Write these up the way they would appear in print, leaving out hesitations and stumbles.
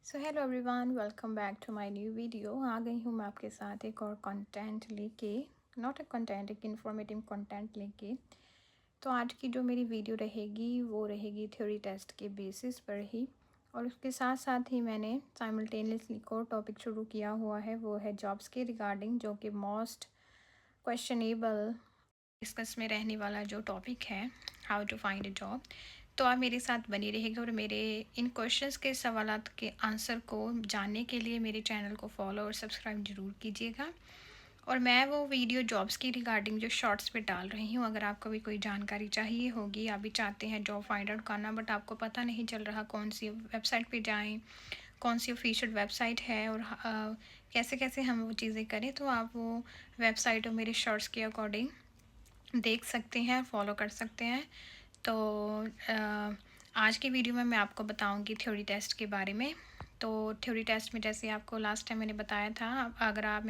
So hello everyone, welcome back to my new video. आ गई हूँ मैं आपके साथ एक और कंटेंट लेके, नॉट अ कंटेंट, एक इन्फॉर्मेटिव कंटेंट लेके। तो आज की जो मेरी वीडियो रहेगी वो रहेगी थ्योरी टेस्ट के बेसिस पर ही, और उसके साथ साथ ही मैंने साइमल्टेनियसली को टॉपिक शुरू किया हुआ है, वो है जॉब्स के रिगार्डिंग, जो कि मोस्ट क्वेश्चनेबल डिस्कस में रहने वाला जो टॉपिक है, how to find a job. तो आप मेरे साथ बनी रहेगा और मेरे इन क्वेश्चंस के सवालात के आंसर को जानने के लिए मेरे चैनल को फॉलो और सब्सक्राइब ज़रूर कीजिएगा। और मैं वो वीडियो जॉब्स की रिगार्डिंग जो शॉर्ट्स पे डाल रही हूँ, अगर आपको भी कोई जानकारी चाहिए होगी, आप भी चाहते हैं जॉब फाइंड आउट करना बट आपको पता नहीं चल रहा कौन सी वेबसाइट पे जाएं, कौन सी ऑफिशियल वेबसाइट है और कैसे कैसे हम वो चीज़ें करें, तो आप वो वेबसाइट और मेरे शॉर्ट्स के अकॉर्डिंग देख सकते हैं, फॉलो कर सकते हैं। तो आज की वीडियो में मैं आपको बताऊंगी थ्योरी टेस्ट के बारे में। तो थ्योरी टेस्ट में जैसे आपको लास्ट टाइम मैंने बताया था, अगर आप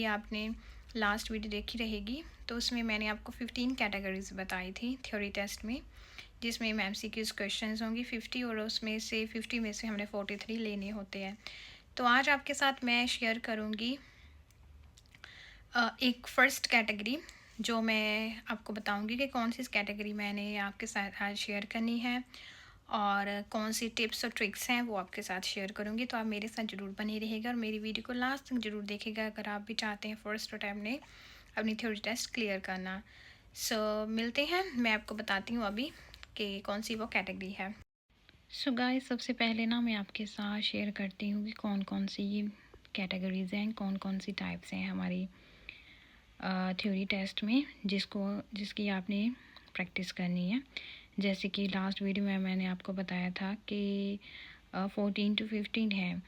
आपने लास्ट वीडियो देखी रहेगी तो उसमें मैंने आपको 15 कैटेगरीज बताई थी थ्योरी टेस्ट में, जिसमें MCQs क्वेश्चंस होंगी 50 और उसमें से 50 में से हमने 43 लेने होते हैं। तो आज आपके साथ मैं शेयर करूँगी एक फ़र्स्ट कैटेगरी, जो मैं आपको बताऊंगी कि कौन सी इस कैटेगरी मैंने आपके साथ आज शेयर करनी है और कौन सी टिप्स और ट्रिक्स हैं वो आपके साथ शेयर करूंगी। तो आप मेरे साथ ज़रूर बने रहिएगा और मेरी वीडियो को लास्ट तक ज़रूर देखिएगा अगर आप भी चाहते हैं फ़र्स्ट टाइम ने अपनी थ्योरी टेस्ट क्लियर करना। सो मिलते हैं, मैं आपको बताती हूँ अभी कि कौन सी वो कैटेगरी है। सो गाइस, सबसे पहले ना मैं आपके साथ शेयर करती हूँ कि कौन कौन सी ये कैटेगरीज़ हैं, कौन कौन सी टाइप्स हैं हमारी थ्योरी टेस्ट में जिसकी आपने प्रैक्टिस करनी है। जैसे कि लास्ट वीडियो में मैंने आपको बताया था कि 14 to 15 है।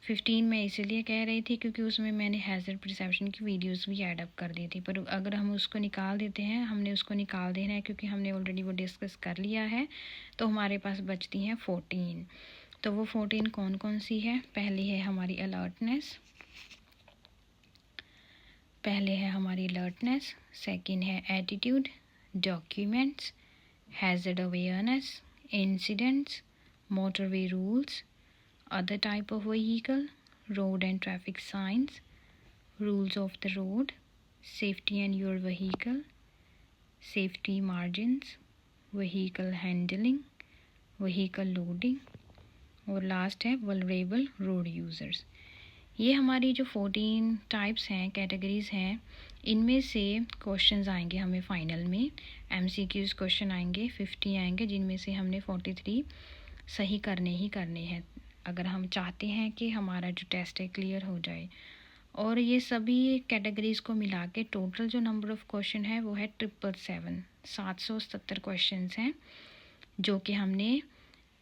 15 मैं इसलिए कह रही थी क्योंकि उसमें मैंने हैज़र्ड परसेप्शन की वीडियोस भी ऐड अप कर दी थी, पर अगर हम उसको निकाल देते हैं, हमने उसको निकाल देना है क्योंकि हमने ऑलरेडी वो डिस्कस कर लिया है, तो हमारे पास बचती हैं 14। तो वो 14 कौन कौन सी है? पहली है हमारी अलर्टनेस, सेकंड है attitude, documents, hazard awareness, incidents, motorway rules, other type of vehicle, road and traffic signs, rules of the road, safety and your vehicle, safety margins, vehicle handling, vehicle loading, और last है vulnerable road users। ये हमारी जो 14 types हैं, categories हैं, इनमें से questions आएंगे हमें फाइनल में। MCQs क्वेश्चन आएंगे 50 आएंगे, जिनमें से हमने 43 सही करने ही करने हैं अगर हम चाहते हैं कि हमारा जो टेस्ट है क्लियर हो जाए। और ये सभी कैटेगरीज़ को मिला के टोटल जो नंबर ऑफ़ क्वेश्चन है वो है 777 क्वेश्चन हैं, जो कि हमने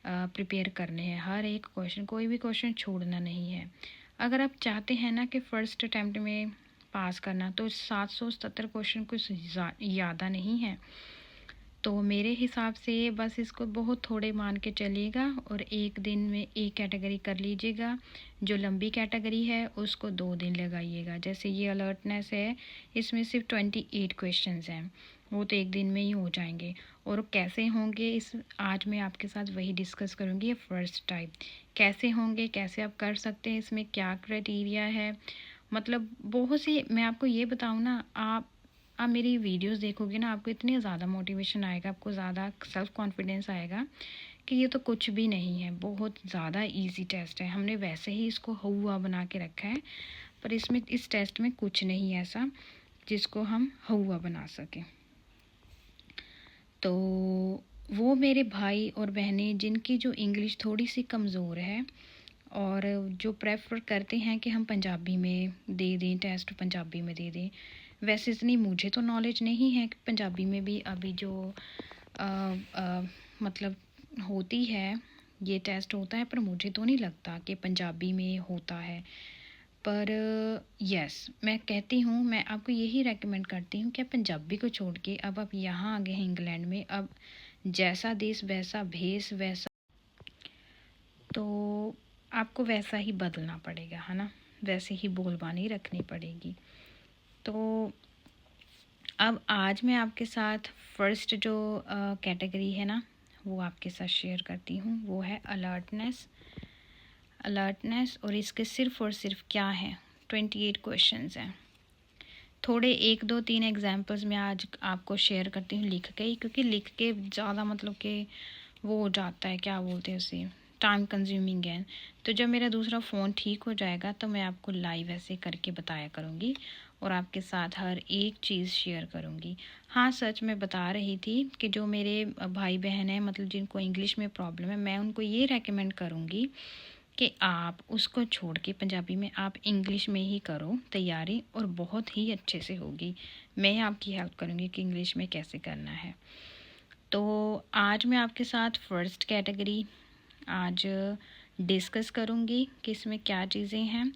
प्रिपेयर करने हैं। हर एक क्वेश्चन, कोई भी क्वेश्चन छोड़ना नहीं है। अगर आप चाहते हैं ना कि फ़र्स्ट अटैम्प्ट में पास करना, तो 777 क्वेश्चन कुछ ज़्यादा नहीं है। तो मेरे हिसाब से बस इसको बहुत थोड़े मान के चलिएगा और एक दिन में एक कैटेगरी कर लीजिएगा। जो लंबी कैटेगरी है उसको 2 दिन लगाइएगा। जैसे ये अलर्टनेस है, इसमें सिर्फ 28 क्वेश्चंस हैं, वो तो एक दिन में ही हो जाएंगे। और कैसे होंगे, इस आज मैं आपके साथ वही डिस्कस करूँगी। ये फ़र्स्ट टाइप कैसे होंगे, कैसे आप कर सकते हैं, इसमें क्या क्राइटेरिया है, मतलब बहुत सी। मैं आपको ये बताऊँ ना, आप मेरी वीडियोस देखोगे ना, आपको इतनी ज़्यादा मोटिवेशन आएगा, आपको ज़्यादा सेल्फ कॉन्फिडेंस आएगा कि ये तो कुछ भी नहीं है, बहुत ज़्यादा इजी टेस्ट है। हमने वैसे ही इसको हुआ बना के रखा है, पर इसमें इस टेस्ट में कुछ नहीं ऐसा जिसको हम हुआ बना सकें। तो वो मेरे भाई और बहनें जिनकी जो इंग्लिश थोड़ी सी कमज़ोर है और जो प्रेफर करते हैं कि हम पंजाबी में दे दें, टेस्ट पंजाबी में दे दें। वैसे इतनी मुझे तो नॉलेज नहीं है कि पंजाबी में भी अभी जो मतलब होती है, ये टेस्ट होता है, पर मुझे तो नहीं लगता कि पंजाबी में होता है। पर यस, मैं कहती हूँ, मैं आपको यही रेकमेंड करती हूँ कि आप पंजाबी को छोड़ के अब आप यहाँ आ गए हैं इंग्लैंड में, अब जैसा देश वैसा भेष वैसा, तो आपको वैसा ही बदलना पड़ेगा, है ना, वैसे ही बोलबानी रखनी पड़ेगी। तो अब आज मैं आपके साथ फ़र्स्ट जो कैटेगरी है ना, वो आपके साथ शेयर करती हूँ। वो है अलर्टनेस और इसके सिर्फ और सिर्फ क्या है, 28 क्वेश्चंस हैं। थोड़े 1 2 3 एग्जांपल्स मैं आज आपको शेयर करती हूँ लिख के ही, क्योंकि लिख के ज़्यादा मतलब कि वो हो जाता है, क्या बोलते हैं उसे, टाइम कंज्यूमिंग है। तो जब मेरा दूसरा फ़ोन ठीक हो जाएगा तो मैं आपको लाइव ऐसे करके बताया करूँगी और आपके साथ हर एक चीज़ शेयर करूँगी। हाँ, सच मैं बता रही थी कि जो मेरे भाई बहन हैं, मतलब जिनको इंग्लिश में प्रॉब्लम है, मैं उनको ये रेकमेंड करूँगी कि आप उसको छोड़ के पंजाबी में आप इंग्लिश में ही करो तैयारी, और बहुत ही अच्छे से होगी। मैं आपकी हेल्प करूँगी कि इंग्लिश में कैसे करना है। तो आज मैं आपके साथ फ़र्स्ट कैटेगरी आज डिस्कस करूँगी कि इसमें क्या चीज़ें हैं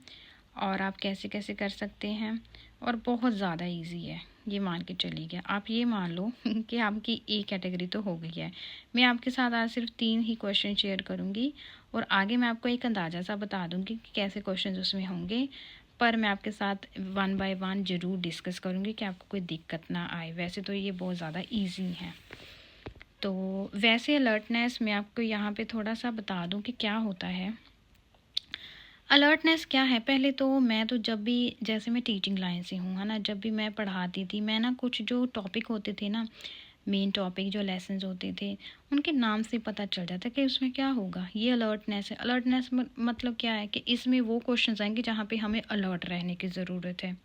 और आप कैसे कैसे कर सकते हैं, और बहुत ज़्यादा इजी है, ये मान के चलिए। आप ये मान लो कि आपकी ए कैटेगरी तो हो गई है। मैं आपके साथ आज सिर्फ 3 ही क्वेश्चन शेयर करूँगी और आगे मैं आपको एक अंदाज़ा सा बता दूँगी कि कैसे क्वेश्चन उसमें होंगे, पर मैं आपके साथ 1 बाय 1 ज़रूर डिस्कस करूँगी कि आपको कोई दिक्कत ना आए। वैसे तो ये बहुत ज़्यादा ईजी है। तो वैसे अलर्टनेस मैं आपको यहाँ पे थोड़ा सा बता दूँ कि क्या होता है। अलर्टनेस क्या है, पहले तो मैं तो जब भी, जैसे मैं टीचिंग लाइन से हूँ, है ना, जब भी मैं पढ़ाती थी, मैं ना कुछ जो टॉपिक होते थे ना, मेन टॉपिक जो लेसन्स होते थे, उनके नाम से पता चल जाता कि उसमें क्या होगा। ये अलर्टनेस है। अलर्टनेस मतलब क्या है कि इसमें वो क्वेश्चंस आएंगे जहाँ पे हमें अलर्ट रहने की ज़रूरत है,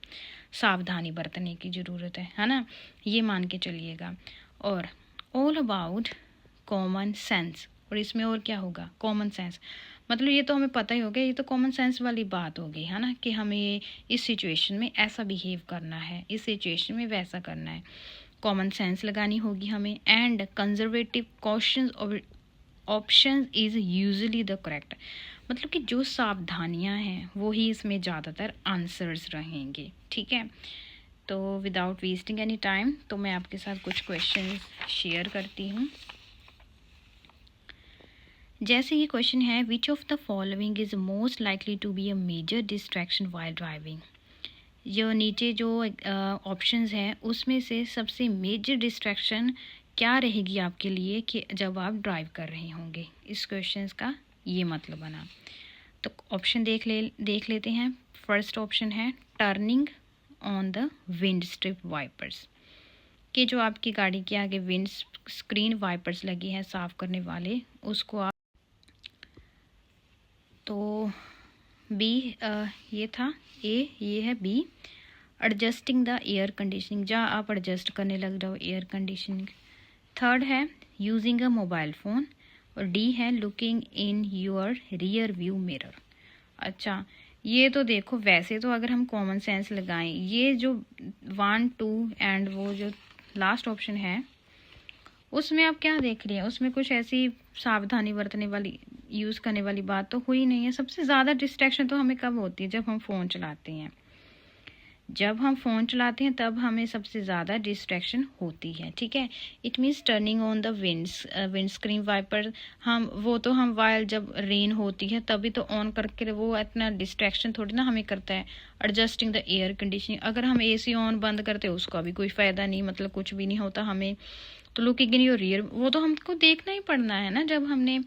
सावधानी बरतने की ज़रूरत है ना, ये मान के चलिएगा। और ऑल अबाउट कॉमन सेंस, और इसमें और क्या होगा, कॉमन सेंस, मतलब ये तो हमें पता ही हो गया, ये तो कॉमन सेंस वाली बात हो गई, है ना, कि हमें इस सिचुएशन में ऐसा बिहेव करना है, इस सिचुएशन में वैसा करना है, कॉमन सेंस लगानी होगी हमें। And conservative question option is usually the correct, मतलब कि जो सावधानियां हैं वो ही इसमें ज़्यादातर आंसर्स रहेंगे। ठीक है, तो विदाउट वेस्टिंग एनी टाइम, तो मैं आपके साथ कुछ क्वेश्चन शेयर करती हूँ। जैसे ये क्वेश्चन है, which of the following is most likely to be a major distraction while driving. जो नीचे जो ऑप्शंस हैं उसमें से सबसे मेजर डिस्ट्रैक्शन क्या रहेगी आपके लिए कि जब आप ड्राइव कर रहे होंगे। इस क्वेश्चन का ये मतलब बना। तो ऑप्शन देख लेते हैं। फर्स्ट ऑप्शन है turning on the wind strip wipers, कि जो आपकी गाड़ी के आगे विंड स्क्रीन वाइपर्स लगी हैं साफ़ करने वाले, उसको आप, तो बी ये था ए, ये है B, adjusting the air conditioning, जहाँ आप एडजस्ट करने लग जाओ एयर कंडीशनिंग। थर्ड है यूजिंग अ मोबाइल फ़ोन, और डी है looking in your rear view mirror. अच्छा, ये तो देखो, वैसे तो अगर हम कॉमन सेंस लगाएं, ये जो 1 2 एंड वो जो लास्ट ऑप्शन है उसमें आप क्या देख रही हैं, उसमें कुछ ऐसी सावधानी बरतने वाली, यूज़ करने वाली बात तो हुई नहीं है। सबसे ज़्यादा डिस्ट्रैक्शन तो हमें कब होती है, जब हम फ़ोन चलाते हैं। जब हम फ़ोन चलाते हैं तब हमें सबसे ज़्यादा डिस्ट्रैक्शन होती है। ठीक है, it means turning on the windscreen wiper, हम वो तो हम वाइल जब रेन होती है तभी तो ऑन करके, वो इतना डिस्ट्रैक्शन थोड़ी ना हमें करता है। एडजस्टिंग द एयर कंडीशनिंग, अगर हम एसी ऑन बंद करते हैं उसका भी कोई फ़ायदा नहीं, मतलब कुछ भी नहीं होता हमें। तो लुकिंग इन योर रियर, वो तो हमको देखना ही पड़ना है ना, जब हमने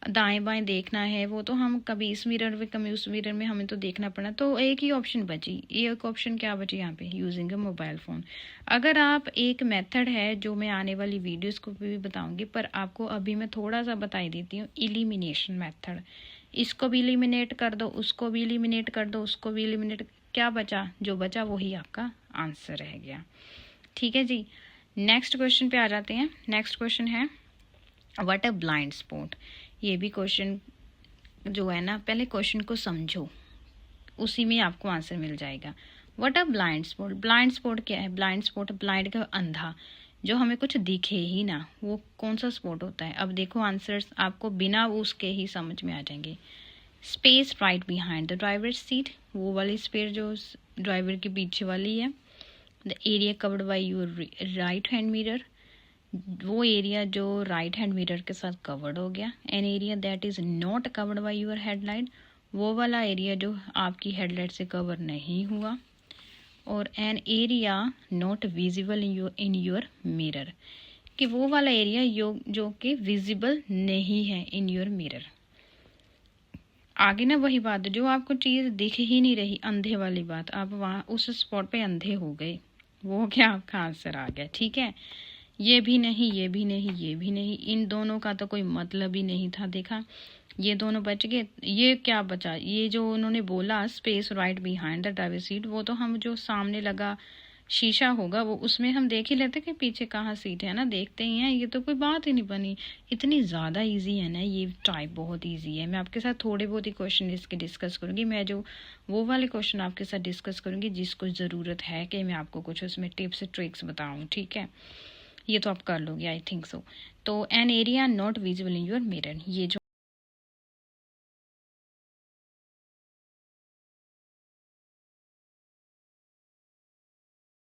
दाएं बाएं देखना है, वो तो हम कभी इस मिरर में कभी उस मिरर में हमें तो देखना पड़ना। तो एक ही ऑप्शन बची, एक ऑप्शन क्या बची यहाँ पे, यूजिंग अ मोबाइल फ़ोन। अगर आप, एक मेथड है जो मैं आने वाली वीडियोस को भी बताऊंगी, पर आपको अभी मैं थोड़ा सा बताई देती हूँ, एलिमिनेशन मेथड। इसको भी एलिमिनेट कर दो, उसको भी एलिमिनेट कर दो, उसको भी एलिमिनेट, क्या बचा, जो बचा वही आपका आंसर रह गया। ठीक है जी, नेक्स्ट क्वेश्चन पे आ जाते हैं। नेक्स्ट क्वेश्चन है व्हाट अ ब्लाइंड स्पॉट। ये भी क्वेश्चन जो है ना, पहले क्वेश्चन को समझो, उसी में आपको आंसर मिल जाएगा। What a blind spot, blind spot क्या है, ब्लाइंड स्पॉट, ब्लाइंड का अंधा, जो हमें कुछ दिखे ही ना, वो कौन सा स्पॉट होता है। अब देखो आंसर्स आपको बिना उसके ही समझ में आ जाएंगे। Space right behind the driver seat, वो वाली स्पेस जो ड्राइवर के पीछे वाली है। The area covered by your right hand mirror, वो एरिया जो राइट हैंड मिरर के साथ कवर्ड हो गया। An area that is not covered by your headlight, वो वाला एरिया जो आपकी हेडलाइट से कवर नहीं हुआ। और N area not visible in your mirror, कि वो वाला एरिया जो कि विजिबल नहीं है इन योर मिरर। आगे ना वही बात, जो आपको चीज़ दिख ही नहीं रही, अंधे वाली बात, आप वहाँ उस स्पॉट पे अंधे हो गए, वो क्या आपका आंसर आ गया। ठीक है, ये भी नहीं, ये भी नहीं, ये भी नहीं, इन दोनों का तो कोई मतलब ही नहीं था। देखा, ये दोनों बच गए। ये क्या बचा, ये जो उन्होंने बोला space right behind the driver seat, वो तो हम जो सामने लगा शीशा होगा वो उसमें हम देख ही लेते कि पीछे कहाँ सीट है ना, देखते ही हैं। ये तो कोई बात ही नहीं बनी। इतनी ज़्यादा इजी है ना ये टाइप, बहुत इजी है। मैं आपके साथ थोड़े बहुत ही क्वेश्चन इसके डिस्कस करूँगी। मैं जो वो वाले क्वेश्चन आपके साथ डिस्कस करूँगी जिसको ज़रूरत है कि मैं आपको कुछ उसमें टिप्स ट्रिक्स बताऊँ। ठीक है, ये तो आप कर लोगे आई थिंक सो। तो an area not visible in your mirror, ये